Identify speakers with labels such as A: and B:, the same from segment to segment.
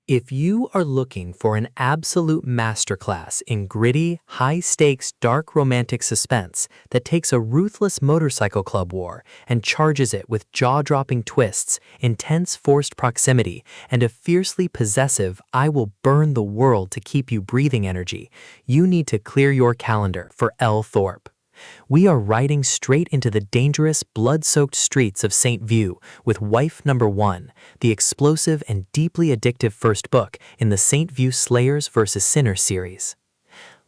A: If you are looking for an absolute masterclass in gritty, high-stakes, dark romantic suspense that takes a ruthless motorcycle club war and charges it with jaw-dropping twists, intense forced proximity, and a fiercely possessive "I will burn the world to keep you breathing" energy, you need to clear your calendar for Elle Thorpe. We are riding straight into the dangerous, blood-soaked streets of St. View with Wife Number 1, the explosive and deeply addictive first book in the St. View Slayers vs. Sinners series.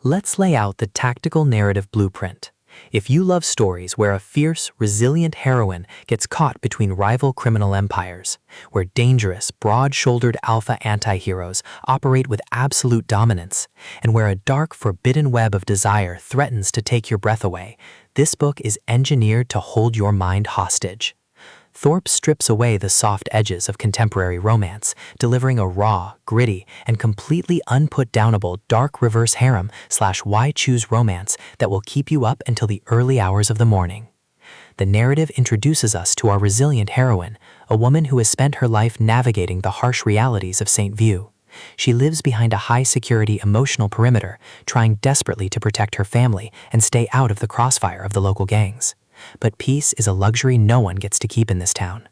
A: Let's lay out the tactical narrative blueprint. If you love stories where a fierce, resilient heroine gets caught between rival criminal empires, where dangerous, broad-shouldered alpha anti-heroes operate with absolute dominance, and where a dark, forbidden web of desire threatens to take your breath away, this book is engineered to hold your mind hostage. Thorpe strips away the soft edges of contemporary romance, delivering a raw, gritty, and completely unput-downable dark reverse harem/why choose romance that will keep you up until the early hours of the morning. The narrative introduces us to our resilient heroine, a woman who has spent her life navigating the harsh realities of St. View. She lives behind a high-security emotional perimeter, trying desperately to protect her family and stay out of the crossfire of the local gangs. But peace is a luxury no one gets to keep in this town.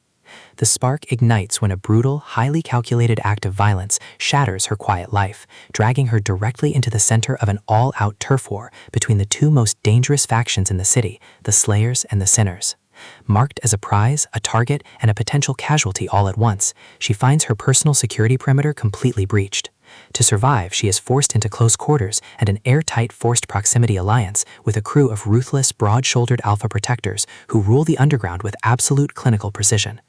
A: The spark ignites when a brutal, highly calculated act of violence shatters her quiet life, dragging her directly into the center of an all-out turf war between the two most dangerous factions in the city, the Slayers and the Sinners. Marked as a prize, a target, and a potential casualty all at once, she finds her personal security perimeter completely breached. To survive, she is forced into close quarters and an airtight forced proximity alliance with a crew of ruthless, broad-shouldered alpha protectors who rule the underground with absolute clinical precision.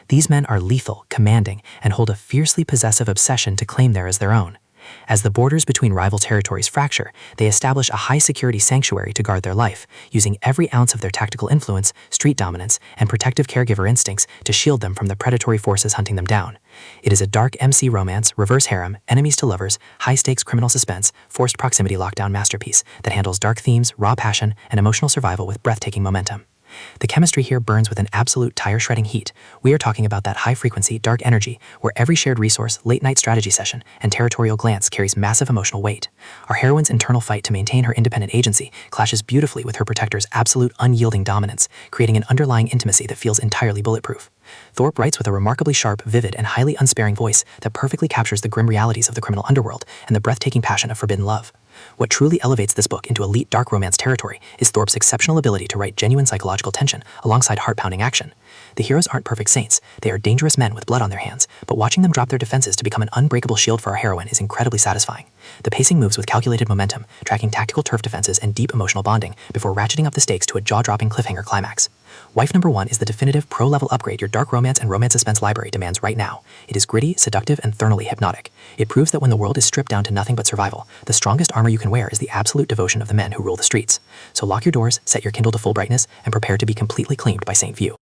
A: These men are lethal, commanding, and hold a fiercely possessive obsession to claim them as their own. As the borders between rival territories fracture, they establish a high-security sanctuary to guard their life, using every ounce of their tactical influence, street dominance, and protective caregiver instincts to shield them from the predatory forces hunting them down. It is a dark MC romance, reverse harem, enemies to lovers, high-stakes criminal suspense, forced proximity lockdown masterpiece that handles dark themes, raw passion, and emotional survival with breathtaking momentum. The chemistry here burns with an absolute tire-shredding heat. We are talking about that high-frequency, dark energy where every shared resource, late-night strategy session, and territorial glance carries massive emotional weight. Our heroine's internal fight to maintain her independent agency clashes beautifully with her protector's absolute unyielding dominance, creating an underlying intimacy that feels entirely bulletproof. Thorpe writes with a remarkably sharp, vivid, and highly unsparing voice that perfectly captures the grim realities of the criminal underworld and the breathtaking passion of forbidden love. What truly elevates this book into elite dark romance territory is Thorpe's exceptional ability to write genuine psychological tension alongside heart-pounding action. The heroes aren't perfect saints, they are dangerous men with blood on their hands, but watching them drop their defenses to become an unbreakable shield for our heroine is incredibly satisfying. The pacing moves with calculated momentum, tracking tactical turf defenses and deep emotional bonding before ratcheting up the stakes to a jaw-dropping cliffhanger climax. Wife Number 1 is the definitive pro-level upgrade your dark romance and romance suspense library demands right now. It is gritty, seductive, and thoroughly hypnotic. It proves that when the world is stripped down to nothing but survival, the strongest armor you can wear is the absolute devotion of the men who rule the streets. So lock your doors, set your Kindle to full brightness, and prepare to be completely claimed by St. View.